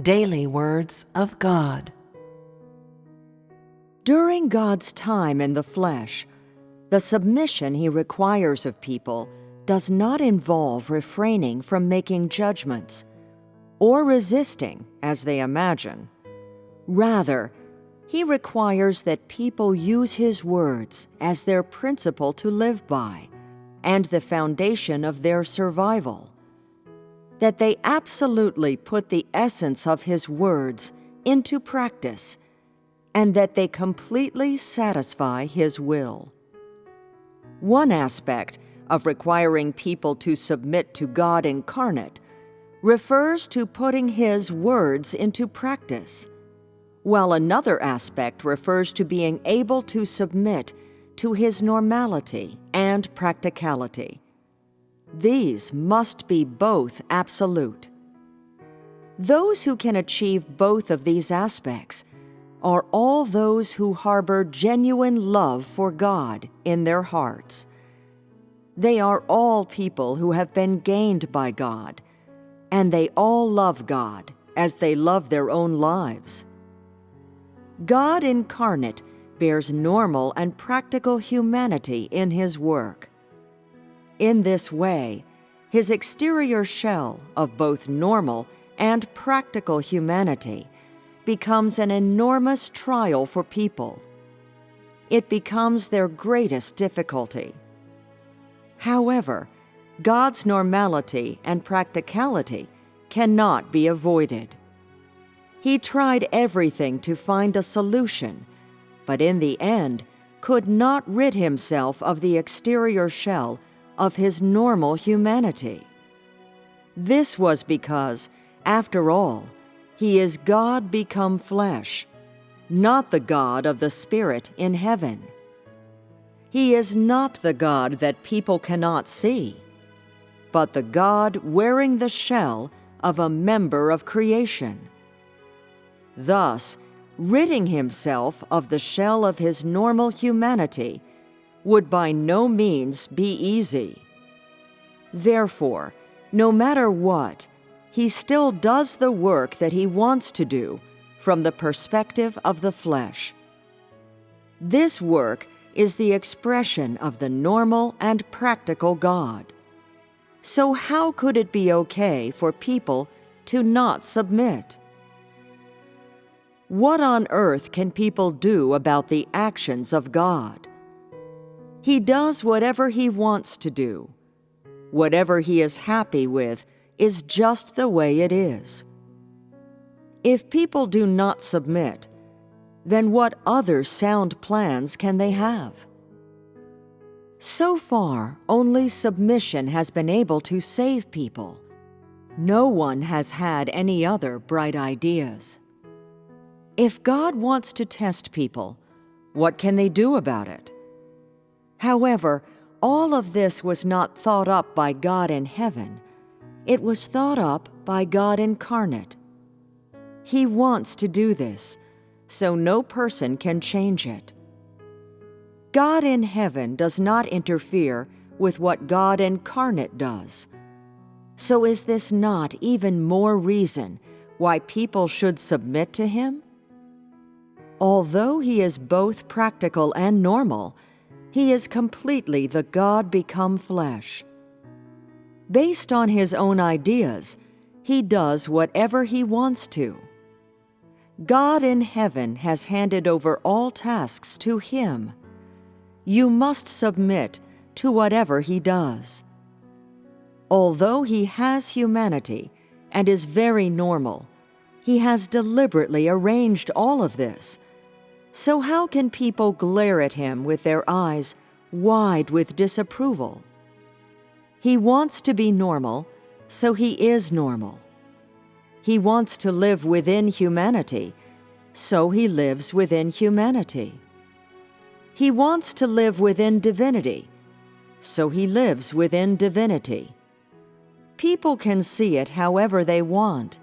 Daily Words of God. During God's time in the flesh, the submission He requires of people does not involve refraining from making judgments or resisting as they imagine. Rather, He requires that people use His words as their principle to live by and the foundation of their survival. That they absolutely put the essence of His words into practice, and that they completely satisfy His will. One aspect of requiring people to submit to God incarnate refers to putting His words into practice, while another aspect refers to being able to submit to His normality and practicality. These must be both absolute. Those who can achieve both of these aspects are all those who harbor genuine love for God in their hearts. They are all people who have been gained by God, and they all love God as they love their own lives. God incarnate bears normal and practical humanity in His work. In this way, His exterior shell of both normal and practical humanity becomes an enormous trial for people. It becomes their greatest difficulty. However, God's normality and practicality cannot be avoided. He tried everything to find a solution, but in the end could not rid Himself of the exterior shell of His normal humanity. This was because, after all, He is God become flesh, not the God of the Spirit in heaven. He is not the God that people cannot see, but the God wearing the shell of a member of creation. Thus, ridding Himself of the shell of His normal humanity would by no means be easy. Therefore, no matter what, He still does the work that He wants to do from the perspective of the flesh. This work is the expression of the normal and practical God. So how could it be okay for people to not submit? What on earth can people do about the actions of God? He does whatever He wants to do. Whatever He is happy with is just the way it is. If people do not submit, then what other sound plans can they have? So far, only submission has been able to save people. No one has had any other bright ideas. If God wants to test people, what can they do about it? However, all of this was not thought up by God in heaven. It was thought up by God incarnate. He wants to do this, so no person can change it. God in heaven does not interfere with what God incarnate does. So is this not even more reason why people should submit to Him? Although He is both practical and normal, He is completely the God become flesh. Based on His own ideas, He does whatever He wants to. God in heaven has handed over all tasks to Him. You must submit to whatever He does. Although He has humanity and is very normal, He has deliberately arranged all of this. So how can people glare at Him with their eyes wide with disapproval? He wants to be normal, so He is normal. He wants to live within humanity, so He lives within humanity. He wants to live within divinity, so He lives within divinity. People can see it however they want,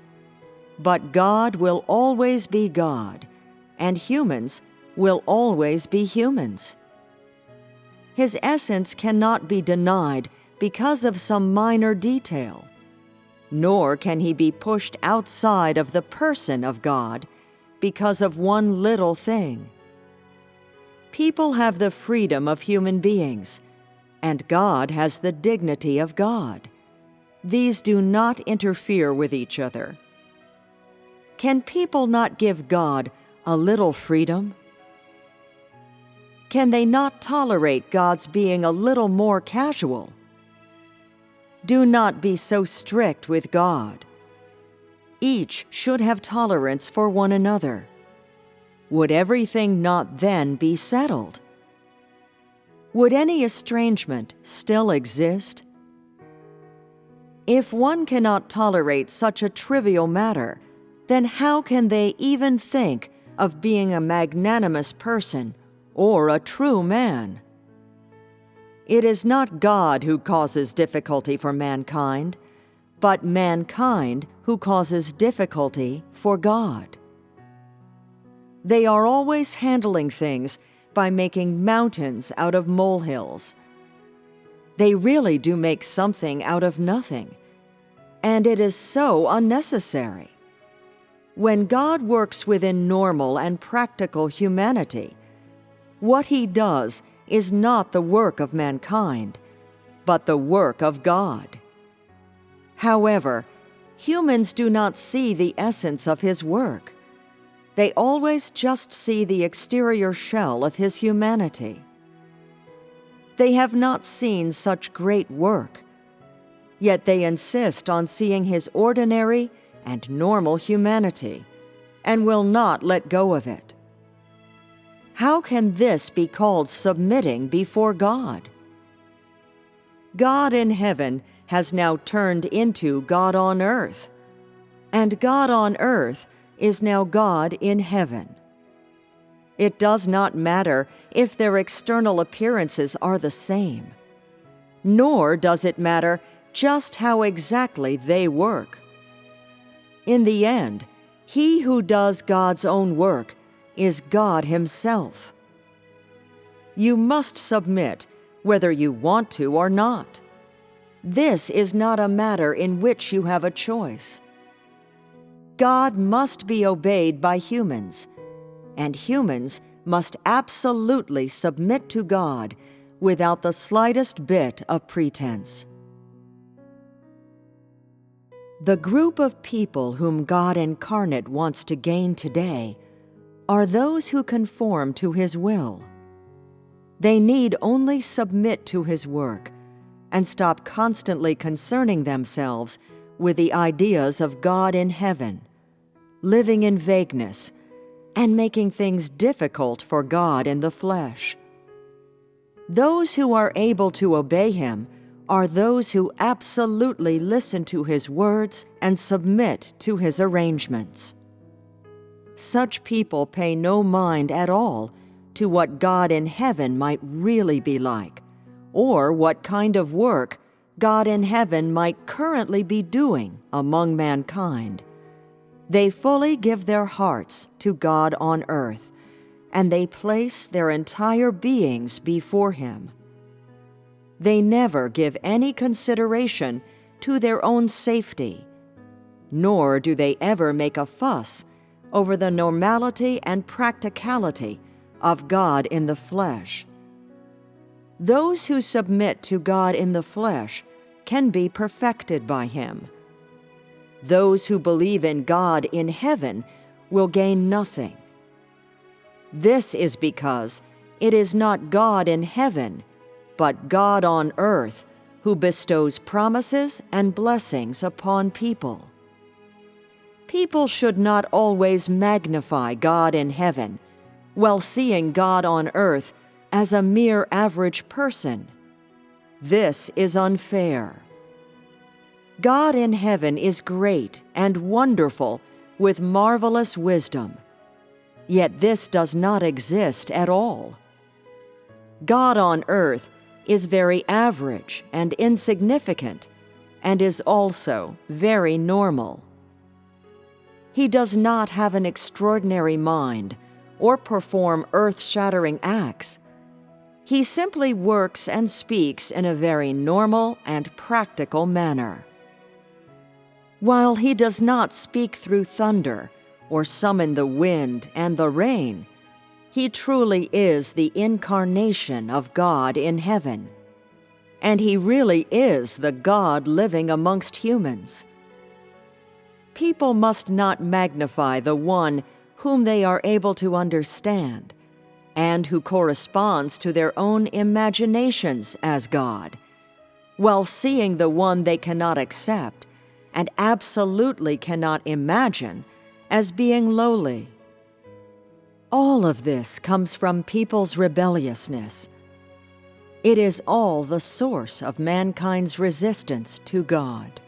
but God will always be God, and humans will always be humans. His essence cannot be denied because of some minor detail. nor can he be pushed outside of the person of God because of one little thing. People have the freedom of human beings, and God has the dignity of God. These do not interfere with each other. Can people not give God a little freedom? Can they not tolerate God's being a little more casual? Do not be so strict with God. Each should have tolerance for one another. Would everything not then be settled? Would any estrangement still exist? If one cannot tolerate such a trivial matter, then how can they even think of being a magnanimous person or a true man? It is not God who causes difficulty for mankind, but mankind who causes difficulty for God. They are always handling things by making mountains out of molehills. They really do make something out of nothing, and it is so unnecessary. When God works within normal and practical humanity, what he does is not the work of mankind, but the work of God. However, humans do not see the essence of his work. They always just see the exterior shell of his humanity. They have not seen such great work, yet they insist on seeing his ordinary and normal humanity, and will not let go of it. How can this be called submitting before God? God in heaven has now turned into God on earth, and God on earth is now God in heaven. It does not matter if their external appearances are the same, nor does it matter just how exactly they work. In the end, he who does God's own work is God himself. You must submit whether you want to or not. This is not a matter in which you have a choice. God must be obeyed by humans, and humans must absolutely submit to God without the slightest bit of pretense. The group of people whom God incarnate wants to gain today are those who conform to his will. They need only submit to his work and stop constantly concerning themselves with the ideas of God in heaven, living in vagueness, and making things difficult for God in the flesh. Those who are able to obey him are those who absolutely listen to his words and submit to his arrangements. Such people pay no mind at all to what God in heaven might really be like, or what kind of work God in heaven might currently be doing among mankind. They fully give their hearts to God on earth, and they place their entire beings before him. They never give any consideration to their own safety, nor do they ever make a fuss over the normality and practicality of God in the flesh. Those who submit to God in the flesh can be perfected by him. Those who believe in God in heaven will gain nothing. This is because it is not God in heaven, but God on earth who bestows promises and blessings upon people. People should not always magnify God in heaven while seeing God on earth as a mere average person. This is unfair. God in heaven is great and wonderful with marvelous wisdom, yet this does not exist at all. God on earth is very average and insignificant, and is also very normal. He does not have an extraordinary mind or perform earth-shattering acts. He simply works and speaks in a very normal and practical manner. While he does not speak through thunder or summon the wind and the rain, he truly is the incarnation of God in heaven. And he really is the God living amongst humans. People must not magnify the one whom they are able to understand, and who corresponds to their own imaginations as God, while seeing the one they cannot accept and absolutely cannot imagine as being lowly. All of this comes from people's rebelliousness. It is all the source of mankind's resistance to God.